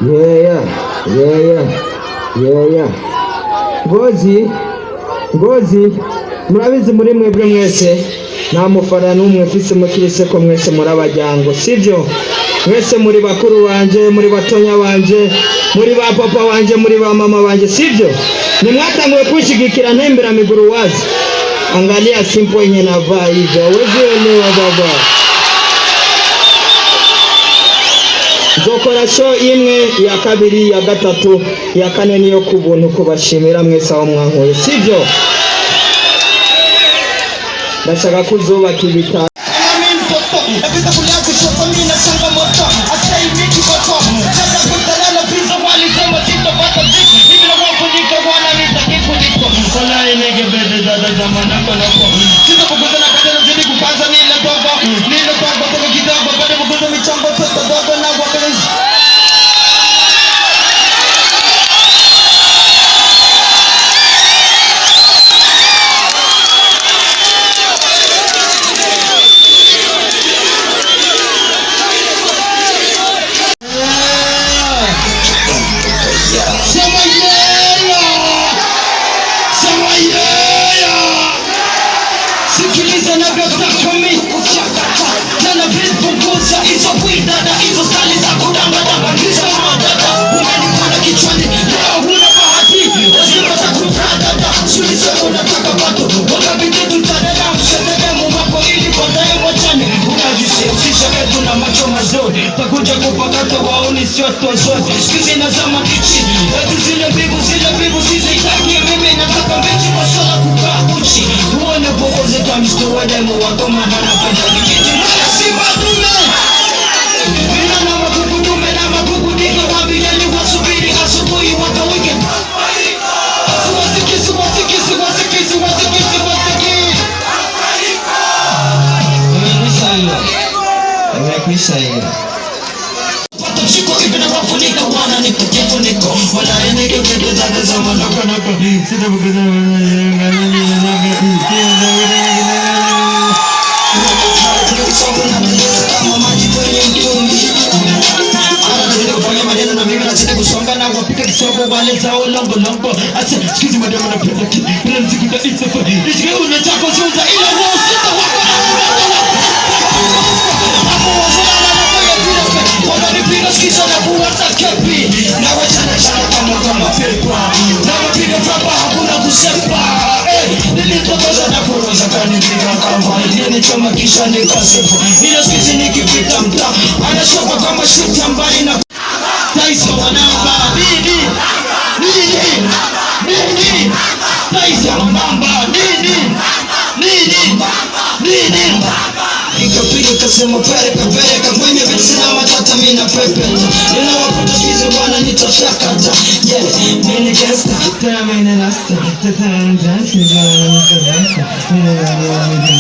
Yeah. Ngozi murabizi muri mwebwe mwese nta mufana n'umwe mfise mukirese ko mwese muri abajyango sivyo mwese muri bakuru banje muri batonya banje muri ba papa banje muri ba mama banje sivyo nimwatanguye kushigikira ntembera miguru wazi angalia simple yenye navaa hivyo wewe baba Zokora show imwe ya kabiri ya gatatu ya kane niyo kubuntu kubashimira mwese aho mwankoye sivyo ndashaka kuzubaka ibitaro Takuja kupakata waoni sio tozo Sikizi na zama kichi Eti zile bibu Sisi itakie mimi nataka mechi Masala kukaa uchi Uone poko zeta Mr. Wedemo Wakoma hana penda Nikiti Mwana simba dume Mina na makuku dume Na makuku dika Wabiyani wasubiri Asubuhi waka weekend Suwasiki Imekwisha hiyo Chiko ibina wafunika wana niko kifuniko Wala enege kete zade zama noko Sita bukuza kama maji kwenye mtungi Anazidi kufanya maneno na mimi nazidi kusonga na wapika kisogo wale zao longo Ase, skizi madama na penda ki Bila nizikuta itsefa Nishike unachako zuza ila wao sita wako Skiza na buwata kepi Na wachana kama pepa Na wapiga frapa hakuna kusepa Nilitokoza na furoza kanipiga kama Nini choma kisha nikasepa Nilo skizi nikipita mta Anashoka kama shiti ambari na Taisa wanamba Nini Taisa wanamba Nini Nikapiga kasema pereka kwenye visi na matata mina pepeta Nina waputa skizi wana nitashakata Yeah, mini gangsta Tena mini rasta Teta njansi jana nitashakata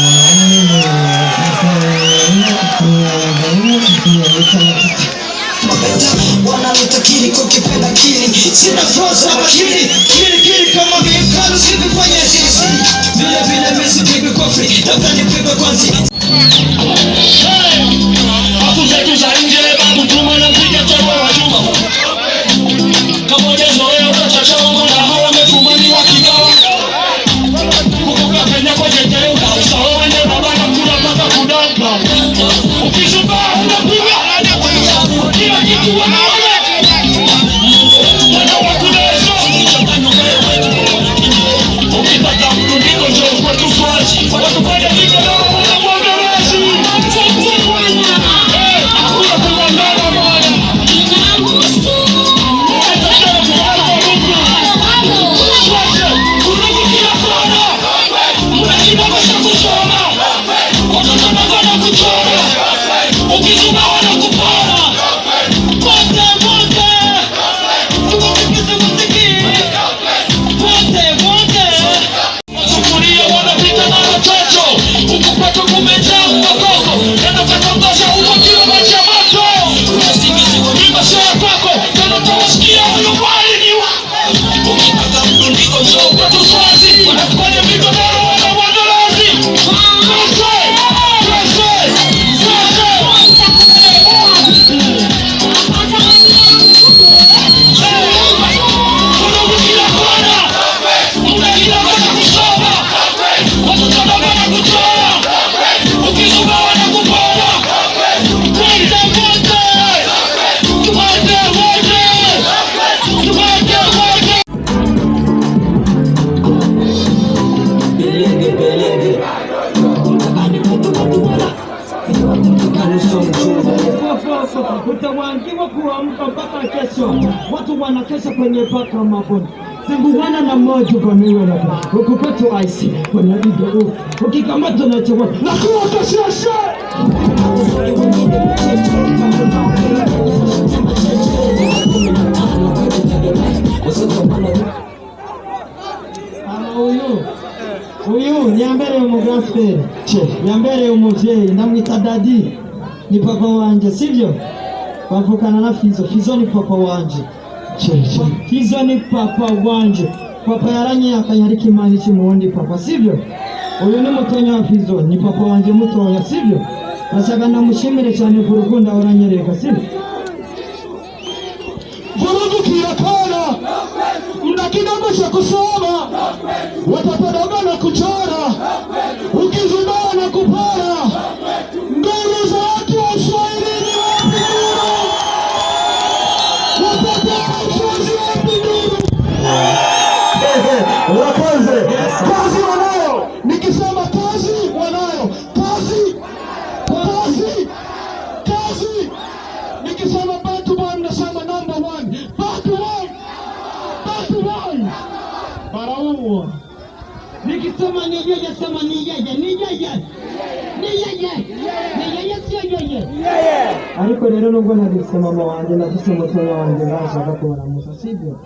Wana nitakiri kukipenda kili Sina froza wakili Kili kama vikalu Sivifanya sisi Vile misi pigwe kofri Labda nipigwe kwanzi Hafu zetu za nje Babu tuma na mpiga chawa wa juma Kamoja zoe utachacha wangu na hawa mefumani wa kigawa Kukuka penya kwa jetele Usaho wende baba na kula paka kudaka Ukishuka unapiga Kila jitu wanaone Wana wakuleso watu wanakesha kwenye paka maboni. Zinguwana na moja kwa miwe na ukupatu ice kwenye video. Ukikamata na chakwa na kuwaka shasha. Uyu nyambere umugafere. Nyambere umuvyeyi ndamwita Dadi. Ni papa wanje sivyo? Bavukana na Fizo. Fizo ni papa wanje. Fizo ni papa wanje. Papa yaranye akanyariki imani chimuondi papa sivyo? Uyu ni mutonya wa Fizo. Ni papa wanje mutoya sivyo? Nasaga namushimire cyane ku rukundo ahoranyereka sivyo? Vurugu kirakana. Mna kidogo cha kusoma. Watapadoga na kuchora. Ukizubaa na kupara. Mbele za watu wa Uswahilini wapi nuru? Wakaze, kazi wanayo. Nikisema kazi wanayo. Kazi. Nikisema Batu Boy mnasema number 1. Batu Boy. Barauwa. Nikisema ni yeye sema ni yeye. Sio yeye. Ariko rero nubwo nabise mama wanje nabise mutoya wanje ngashaka kubaramusa sibyo?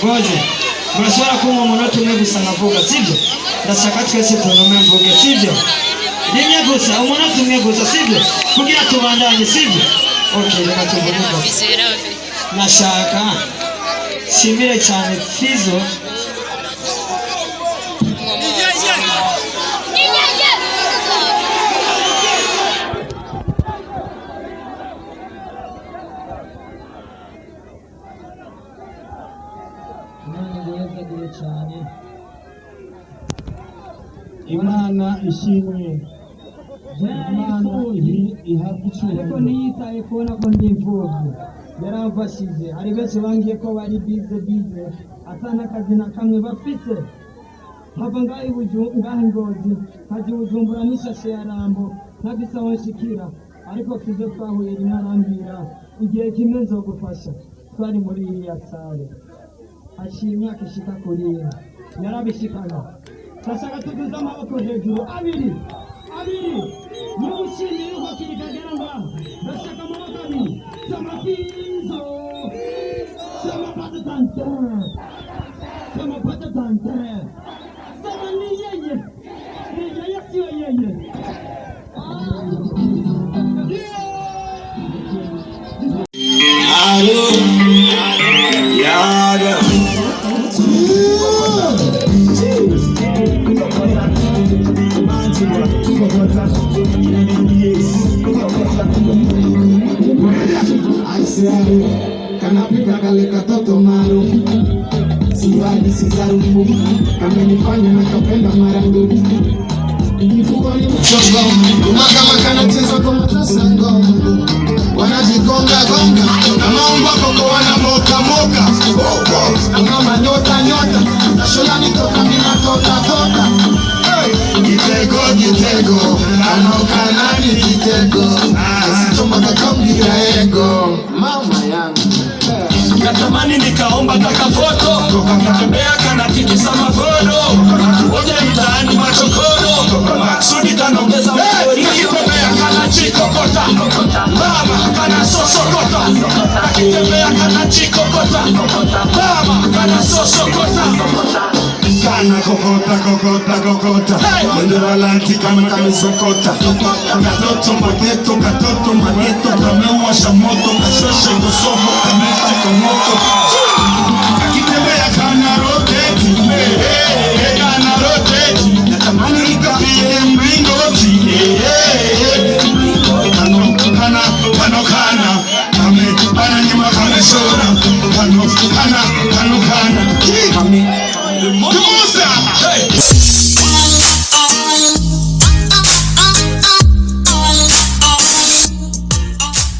Ngoje, murashobora kumva umunota umwe gusa navuga sibyo? Ndashaka twese tunome mvuge sibyo? Rimwe gusa, umunota umwe gusa sibyo? Kugira tubandanye sibyo? Okay, reka tuvuge. Nashaka shimire cyane Fizo. Imana ishimwe. Imana ihabwa icyubahiro. Ariko niyitaye kubona ko ndi imfubyi yaramfashije. Hari benshi bangiye ko bari bize atana akazi na kamwe bafite. Hava ngaho Ngozi haje Bujumbura n'ishashe ya Rambo ntabisa aho nshikira. Ariko Fizo twahuye rinarambira igihe kimwe nzogufasha. Twari muri iyi sale haciye imyaka ishika kuri yarabishikana. Sasa tuguze amaboko hejuru abiri n'ushimire uko kirikagera ngaho. Ndashaka amaboko abiri sama Fizo sama pata tante sama ni yeye sio yeye. Alo yaga kanapika kale katoto maarufu siwadi sizarufu kamenifanya nakapenda marangu mfukoni mchongo kama kanacheza kwa matrasa ngoma wanajigonga gonga na maumba koko wanamoka moka. Kuna manyota nyota na shulani toka mina tota. Gitego gitego kanoka nani gitego asichoma kakamgira ego mama yangu. Natamani nikaomba kaka foto kakatembea kana tikisa magodo oja mtaani machokoro maksudi kanaongeza mkori kakitembea kana chikokota mama kana sosokota kakitembea kana chikokota mama kana sosokota kana kokota Mwendera lanti kama kamisokota Katoto mageto kameua shamoto kashoshe kusomo kamete komo